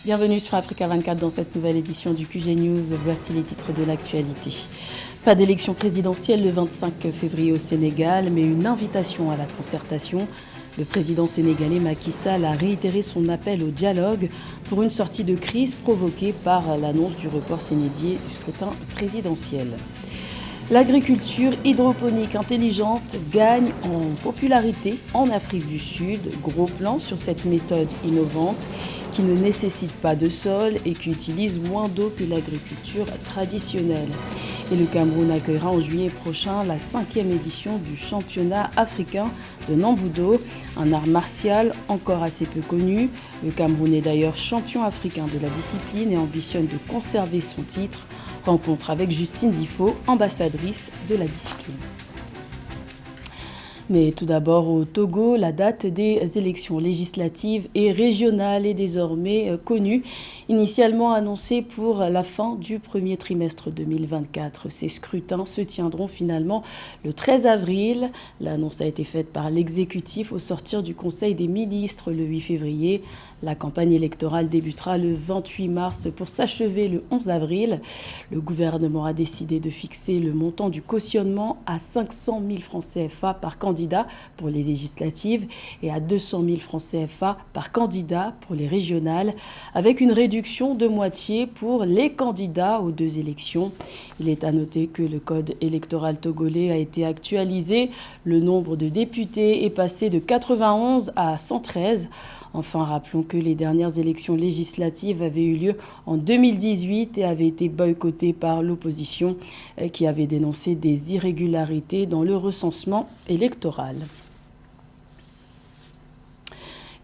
Bienvenue sur Africa 24 dans cette nouvelle édition du QG News. Voici les titres de l'actualité. Pas d'élection présidentielle le 25 février au Sénégal, mais une invitation à la concertation. Le président sénégalais Macky Sall a réitéré son appel au dialogue pour une sortie de crise provoquée par l'annonce du report s'inédié du scrutin présidentiel. L'agriculture hydroponique intelligente gagne en popularité en Afrique du Sud. Gros plan sur cette méthode innovante qui ne nécessite pas de sol et qui utilise moins d'eau que l'agriculture traditionnelle. Et le Cameroun accueillera en juillet prochain la 5e édition du championnat africain de Nambudo, un art martial encore assez peu connu. Le Cameroun est d'ailleurs champion africain de la discipline et ambitionne de conserver son titre. Rencontre avec Justine Difo, ambassadrice de la discipline. Mais tout d'abord au Togo, la date des élections législatives et régionales est désormais connue. Initialement annoncée pour la fin du premier trimestre 2024. Ces scrutins se tiendront finalement le 13 avril. L'annonce a été faite par l'exécutif au sortir du Conseil des ministres le 8 février. La campagne électorale débutera le 28 mars pour s'achever le 11 avril. Le gouvernement a décidé de fixer le montant du cautionnement à 500 000 francs CFA par candidat pour les législatives et à 200 000 francs CFA par candidat pour les régionales, avec une réduction de moitié pour les candidats aux deux élections. Il est à noter que le code électoral togolais a été actualisé. Le nombre de députés est passé de 91 à 113. Enfin, rappelons que les dernières élections législatives avaient eu lieu en 2018 et avaient été boycottées par l'opposition qui avait dénoncé des irrégularités dans le recensement électoral.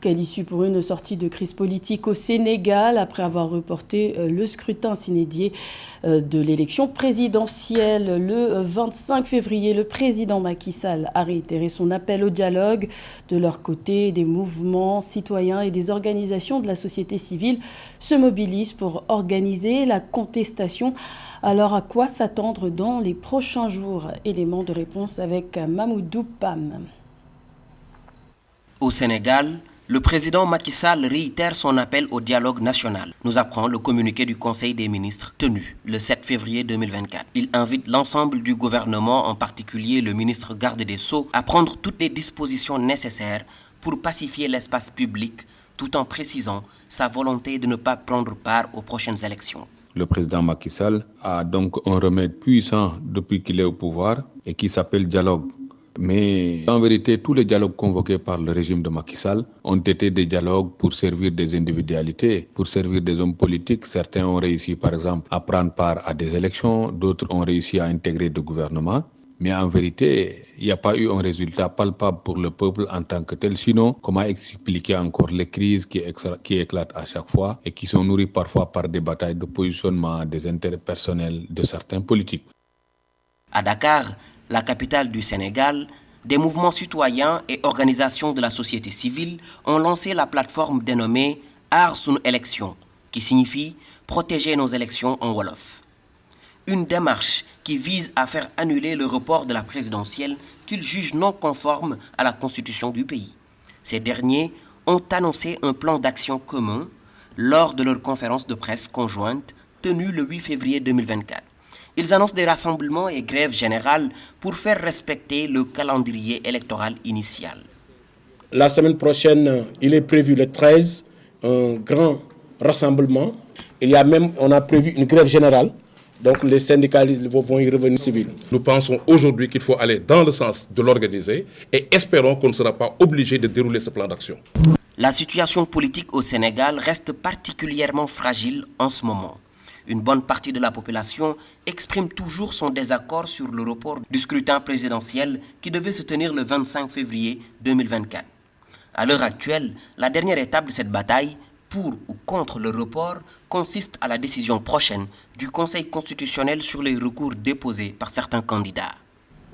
Quelle issue pour une sortie de crise politique au Sénégal après avoir reporté le scrutin s'inédié de l'élection présidentielle le 25 février. Le président Macky Sall a réitéré son appel au dialogue. De leur côté, des mouvements citoyens et des organisations de la société civile se mobilisent pour organiser la contestation. Alors à quoi s'attendre dans les prochains jours? Élément de réponse avec Mamoudou Pam. Au Sénégal, le président Macky Sall réitère son appel au dialogue national, nous apprend le communiqué du Conseil des ministres tenu le 7 février 2024. Il invite l'ensemble du gouvernement, en particulier le ministre garde des Sceaux, à prendre toutes les dispositions nécessaires pour pacifier l'espace public, tout en précisant sa volonté de ne pas prendre part aux prochaines élections. Le président Macky Sall a donc un remède puissant depuis qu'il est au pouvoir et qui s'appelle dialogue. Mais en vérité, tous les dialogues convoqués par le régime de Macky Sall ont été des dialogues pour servir des individualités, pour servir des hommes politiques. Certains ont réussi, par exemple, à prendre part à des élections, d'autres ont réussi à intégrer des gouvernements. Mais en vérité, il n'y a pas eu un résultat palpable pour le peuple en tant que tel. Sinon, comment expliquer encore les crises qui éclatent à chaque fois et qui sont nourries parfois par des batailles de positionnement des intérêts personnels de certains politiques. À Dakar, la capitale du Sénégal, des mouvements citoyens et organisations de la société civile ont lancé la plateforme dénommée Aar Sunu Élection, qui signifie protéger nos élections en Wolof. Une démarche qui vise à faire annuler le report de la présidentielle qu'ils jugent non conforme à la constitution du pays. Ces derniers ont annoncé un plan d'action commun lors de leur conférence de presse conjointe tenue le 8 février 2024. Ils annoncent des rassemblements et grèves générales pour faire respecter le calendrier électoral initial. La semaine prochaine, il est prévu le 13, un grand rassemblement. On a prévu une grève générale. Donc les syndicalistes vont y revenir civils. Nous pensons aujourd'hui qu'il faut aller dans le sens de l'organiser et espérons qu'on ne sera pas obligé de dérouler ce plan d'action. La situation politique au Sénégal reste particulièrement fragile en ce moment. Une bonne partie de la population exprime toujours son désaccord sur le report du scrutin présidentiel qui devait se tenir le 25 février 2024. À l'heure actuelle, la dernière étape de cette bataille, pour ou contre le report, consiste à la décision prochaine du Conseil constitutionnel sur les recours déposés par certains candidats.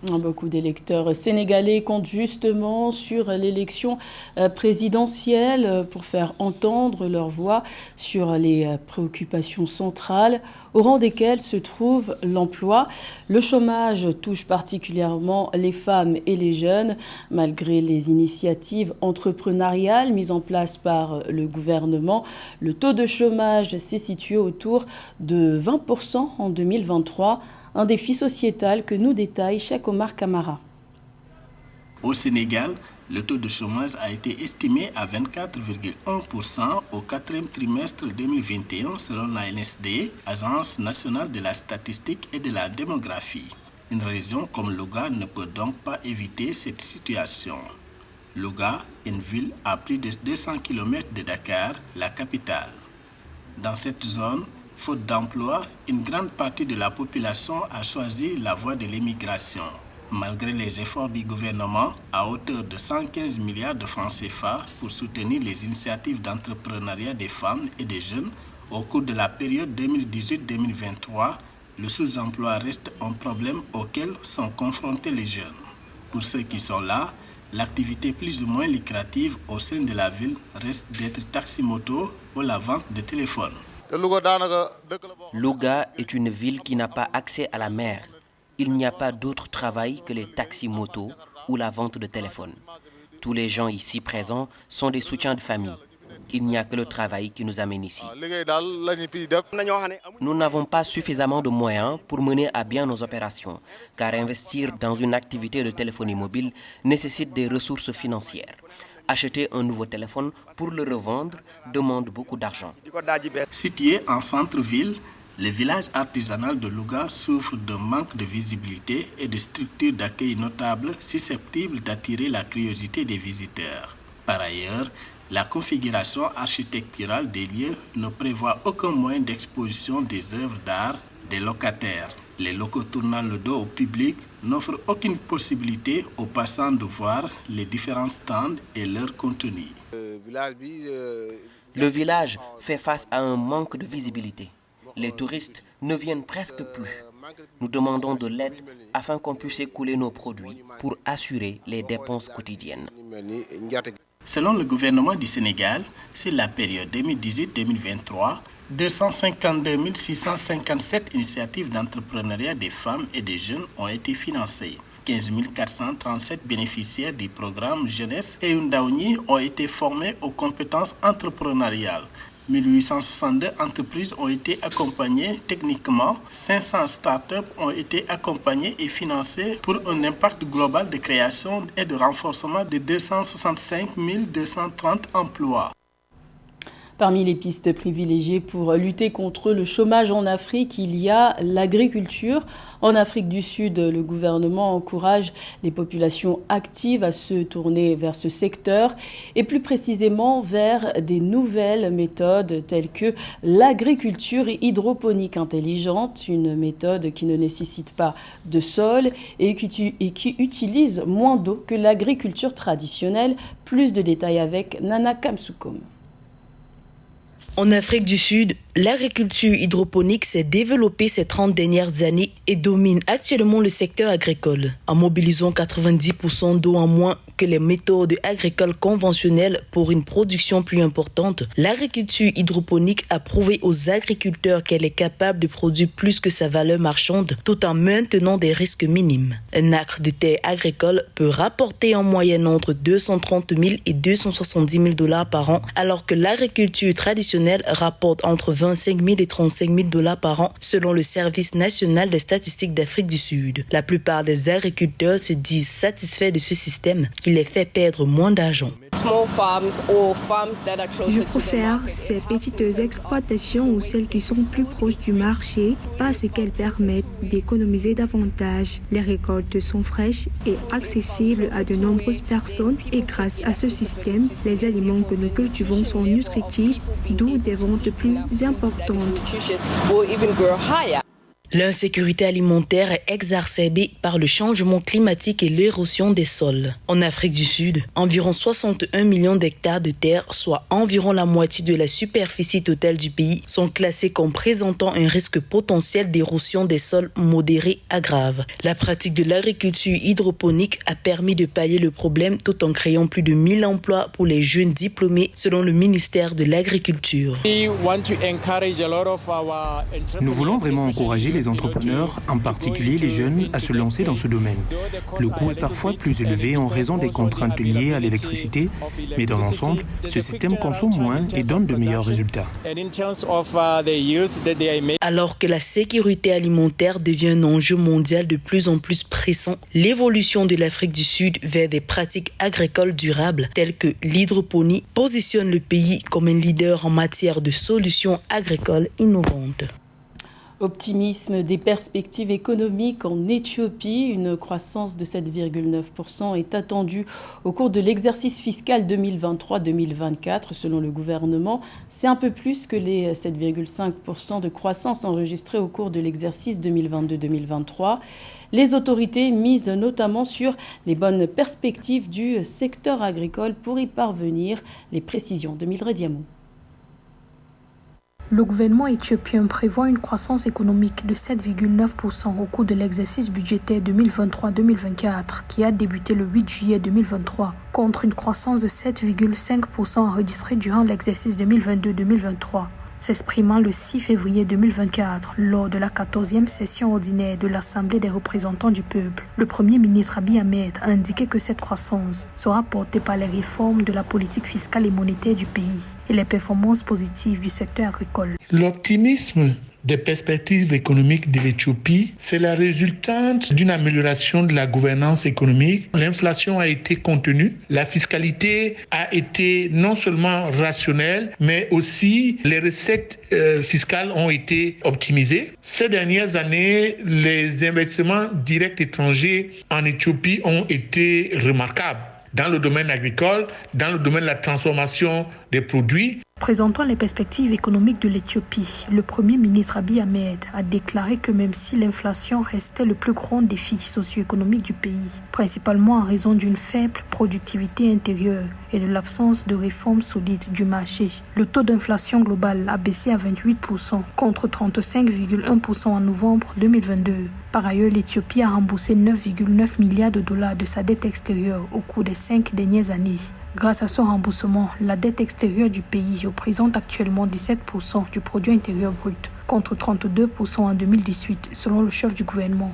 Beaucoup d'électeurs sénégalais comptent justement sur l'élection présidentielle pour faire entendre leur voix sur les préoccupations centrales, au rang desquelles se trouve l'emploi. Le chômage touche particulièrement les femmes et les jeunes. Malgré les initiatives entrepreneuriales mises en place par le gouvernement, le taux de chômage s'est situé autour de 20% en 2023. Un défi sociétal que nous détaille Cheikh Omar Kamara. Au Sénégal, le taux de chômage a été estimé à 24,1% au quatrième trimestre 2021 selon l'ANSD, Agence nationale de la statistique et de la démographie. Une région comme Louga ne peut donc pas éviter cette situation. Louga, une ville à plus de 200 km de Dakar, la capitale. Dans cette zone, faute d'emploi, une grande partie de la population a choisi la voie de l'immigration. Malgré les efforts du gouvernement, à hauteur de 115 milliards de francs CFA pour soutenir les initiatives d'entrepreneuriat des femmes et des jeunes, au cours de la période 2018-2023, le sous-emploi reste un problème auquel sont confrontés les jeunes. Pour ceux qui sont là, l'activité plus ou moins lucrative au sein de la ville reste d'être taxi-moto ou la vente de téléphones. Louga est une ville qui n'a pas accès à la mer. Il n'y a pas d'autre travail que les taxis-motos ou la vente de téléphone. Tous les gens ici présents sont des soutiens de famille. Il n'y a que le travail qui nous amène ici. Nous n'avons pas suffisamment de moyens pour mener à bien nos opérations, car investir dans une activité de téléphonie mobile nécessite des ressources financières. Acheter un nouveau téléphone pour le revendre demande beaucoup d'argent. Situé en centre-ville, le village artisanal de Louga souffre d'un manque de visibilité et de structures d'accueil notables susceptibles d'attirer la curiosité des visiteurs. Par ailleurs, la configuration architecturale des lieux ne prévoit aucun moyen d'exposition des œuvres d'art des locataires. Les locaux tournant le dos au public n'offrent aucune possibilité aux passants de voir les différents stands et leur contenu. Le village fait face à un manque de visibilité. Les touristes ne viennent presque plus. Nous demandons de l'aide afin qu'on puisse écouler nos produits pour assurer les dépenses quotidiennes. Selon le gouvernement du Sénégal, sur la période 2018-2023, 252 657 initiatives d'entrepreneuriat des femmes et des jeunes ont été financées. 15 437 bénéficiaires du programme Jeunesse et Undaouni ont été formés aux compétences entrepreneuriales. 1862 entreprises ont été accompagnées techniquement, 500 startups ont été accompagnées et financées pour un impact global de création et de renforcement de 265 230 emplois. Parmi les pistes privilégiées pour lutter contre le chômage en Afrique, il y a l'agriculture. En Afrique du Sud, le gouvernement encourage les populations actives à se tourner vers ce secteur et plus précisément vers des nouvelles méthodes telles que l'agriculture hydroponique intelligente, une méthode qui ne nécessite pas de sol et qui utilise moins d'eau que l'agriculture traditionnelle. Plus de détails avec Nana Kamsukom. En Afrique du Sud, l'agriculture hydroponique s'est développée ces 30 dernières années et domine actuellement le secteur agricole. En mobilisant 90% d'eau en moins que les méthodes agricoles conventionnelles pour une production plus importante, l'agriculture hydroponique a prouvé aux agriculteurs qu'elle est capable de produire plus que sa valeur marchande tout en maintenant des risques minimes. Un acre de terre agricole peut rapporter en moyenne entre 230 000 et 270 000 $ par an, alors que l'agriculture traditionnelle rapporte entre 25 000 et 35 000 $ par an selon le Service national des statistiques d'Afrique du Sud. La plupart des agriculteurs se disent satisfaits de ce système qui les fait perdre moins d'argent. Je préfère ces petites exploitations ou celles qui sont plus proches du marché parce qu'elles permettent d'économiser davantage. Les récoltes sont fraîches et accessibles à de nombreuses personnes et grâce à ce système, les aliments que nous cultivons sont nutritifs, d'où des ventes plus importantes. L'insécurité alimentaire est exacerbée par le changement climatique et l'érosion des sols. En Afrique du Sud, environ 61 millions d'hectares de terre, soit environ la moitié de la superficie totale du pays, sont classés comme présentant un risque potentiel d'érosion des sols modéré à grave. La pratique de l'agriculture hydroponique a permis de pallier le problème tout en créant plus de 1000 emplois pour les jeunes diplômés, selon le ministère de l'Agriculture. Nous voulons vraiment encourager les entrepreneurs, en particulier les jeunes, à se lancer dans ce domaine. Le coût est parfois plus élevé en raison des contraintes liées à l'électricité, mais dans l'ensemble, ce système consomme moins et donne de meilleurs résultats. Alors que la sécurité alimentaire devient un enjeu mondial de plus en plus pressant, l'évolution de l'Afrique du Sud vers des pratiques agricoles durables telles que l'hydroponie positionne le pays comme un leader en matière de solutions agricoles innovantes. Optimisme des perspectives économiques en Éthiopie. Une croissance de 7,9% est attendue au cours de l'exercice fiscal 2023-2024. Selon le gouvernement, c'est un peu plus que les 7,5% de croissance enregistrés au cours de l'exercice 2022-2023. Les autorités misent notamment sur les bonnes perspectives du secteur agricole pour y parvenir. Les précisions de Mildred Diamou. Le gouvernement éthiopien prévoit une croissance économique de 7,9% au cours de l'exercice budgétaire 2023-2024 qui a débuté le 8 juillet 2023 contre une croissance de 7,5% enregistrée durant l'exercice 2022-2023. S'exprimant le 6 février 2024 lors de la 14e session ordinaire de l'Assemblée des représentants du peuple, le Premier ministre Abiy Ahmed a indiqué que cette croissance sera portée par les réformes de la politique fiscale et monétaire du pays et les performances positives du secteur agricole. L'optimisme des perspectives économiques de l'Éthiopie, c'est la résultante d'une amélioration de la gouvernance économique. L'inflation a été contenue, la fiscalité a été non seulement rationnelle, mais aussi les recettes fiscales ont été optimisées. Ces dernières années, les investissements directs étrangers en Éthiopie ont été remarquables dans le domaine agricole, dans le domaine de la transformation des produits. Présentant les perspectives économiques de l'Éthiopie, le Premier ministre Abiy Ahmed a déclaré que même si l'inflation restait le plus grand défi socio-économique du pays, principalement en raison d'une faible productivité intérieure et de l'absence de réformes solides du marché, le taux d'inflation global a baissé à 28% contre 35,1% en novembre 2022. Par ailleurs, l'Éthiopie a remboursé 9,9 milliards de dollars de sa dette extérieure au cours des 5 dernières années. Grâce à ce remboursement, la dette extérieure du pays représente actuellement 17% du produit intérieur brut, contre 32% en 2018, selon le chef du gouvernement.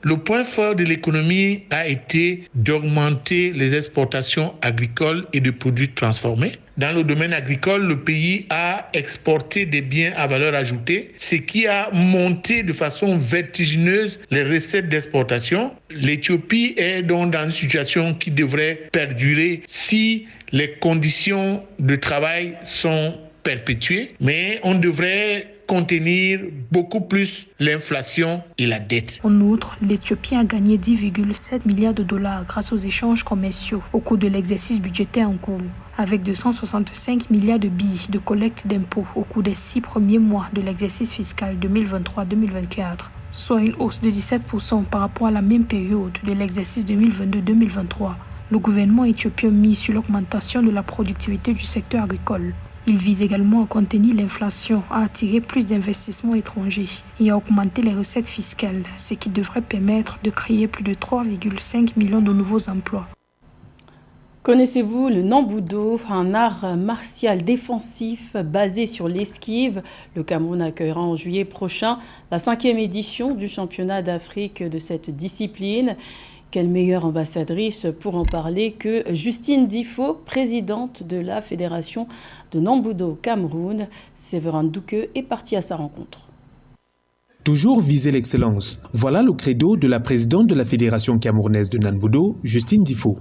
Le point fort de l'économie a été d'augmenter les exportations agricoles et de produits transformés. Dans le domaine agricole, le pays a exporté des biens à valeur ajoutée, ce qui a monté de façon vertigineuse les recettes d'exportation. L'Éthiopie est donc dans une situation qui devrait perdurer si les conditions de travail sont perpétuées, mais on devrait contenir beaucoup plus l'inflation et la dette. En outre, l'Éthiopie a gagné 10,7 milliards de dollars grâce aux échanges commerciaux au cours de l'exercice budgétaire en cours, avec 265 milliards de billes de collecte d'impôts au cours des 6 premiers mois de l'exercice fiscal 2023-2024, soit une hausse de 17% par rapport à la même période de l'exercice 2022-2023. Le gouvernement éthiopien mise sur l'augmentation de la productivité du secteur agricole. Il vise également à contenir l'inflation, à attirer plus d'investissements étrangers et à augmenter les recettes fiscales, ce qui devrait permettre de créer plus de 3,5 millions de nouveaux emplois. Connaissez-vous le Nambudo, un art martial défensif basé sur l'esquive? Le Cameroun accueillera en juillet prochain la 5e édition du championnat d'Afrique de cette discipline. Quelle meilleure ambassadrice pour en parler que Justine Difo, présidente de la Fédération de Nambudo Cameroun. Séverin Douqueux est parti à sa rencontre. Toujours viser l'excellence. Voilà le credo de la présidente de la Fédération camerounaise de Nambudo, Justine Difo.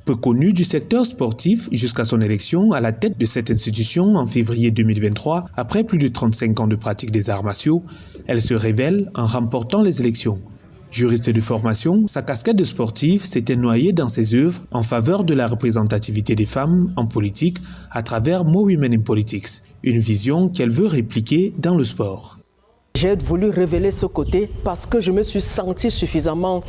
Peu connue du secteur sportif jusqu'à son élection à la tête de cette institution en février 2023, après plus de 35 ans de pratique des arts martiaux, elle se révèle en remportant les élections. Juriste de formation, sa casquette de sportif s'était noyée dans ses œuvres en faveur de la représentativité des femmes en politique à travers More Women in Politics, une vision qu'elle veut répliquer dans le sport. j'ai voulu révéler ce côté parce que je me suis sentie suffisamment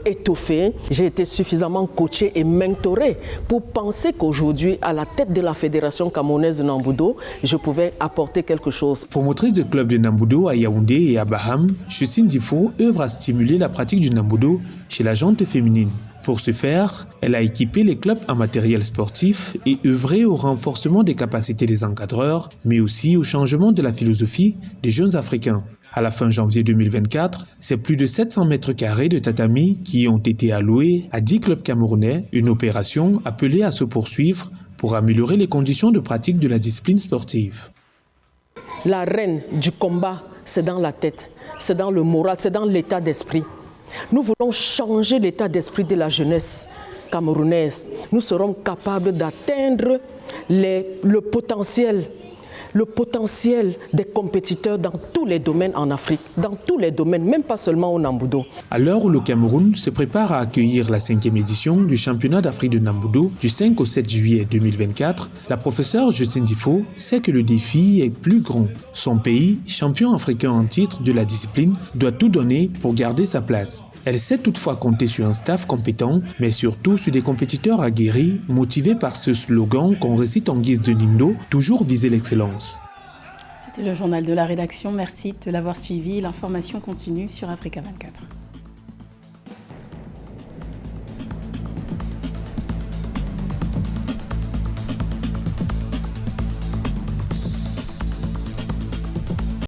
étoffée, j'ai été suffisamment coachée et mentorée pour penser qu'aujourd'hui, à la tête de la Fédération camerounaise de Nambudo, je pouvais apporter quelque chose. Promotrice de clubs de Nambudo à Yaoundé et à Baham, Justine Difo œuvre à stimuler la pratique du Nambudo chez la gente féminine. Pour ce faire, elle a équipé les clubs en matériel sportif et œuvré au renforcement des capacités des encadreurs, mais aussi au changement de la philosophie des jeunes Africains. À la fin janvier 2024, c'est plus de 700 mètres carrés de tatami qui ont été alloués à 10 clubs camerounais, une opération appelée à se poursuivre pour améliorer les conditions de pratique de la discipline sportive. La reine du combat, c'est dans la tête, c'est dans le moral, c'est dans l'état d'esprit. Nous voulons changer l'état d'esprit de la jeunesse camerounaise. Nous serons capables d'atteindre le potentiel des compétiteurs dans tous les domaines en Afrique, dans tous les domaines, même pas seulement au Nambudo. À l'heure où le Cameroun se prépare à accueillir la 5e édition du championnat d'Afrique de Nambudo du 5 au 7 juillet 2024, la professeure Justine Difo sait que le défi est plus grand. Son pays, champion africain en titre de la discipline, doit tout donner pour garder sa place. Elle sait toutefois compter sur un staff compétent, mais surtout sur des compétiteurs aguerris, motivés par ce slogan qu'on récite en guise de hymne, toujours viser l'excellence. C'était le journal de la rédaction. Merci de l'avoir suivi. L'information continue sur Africa 24.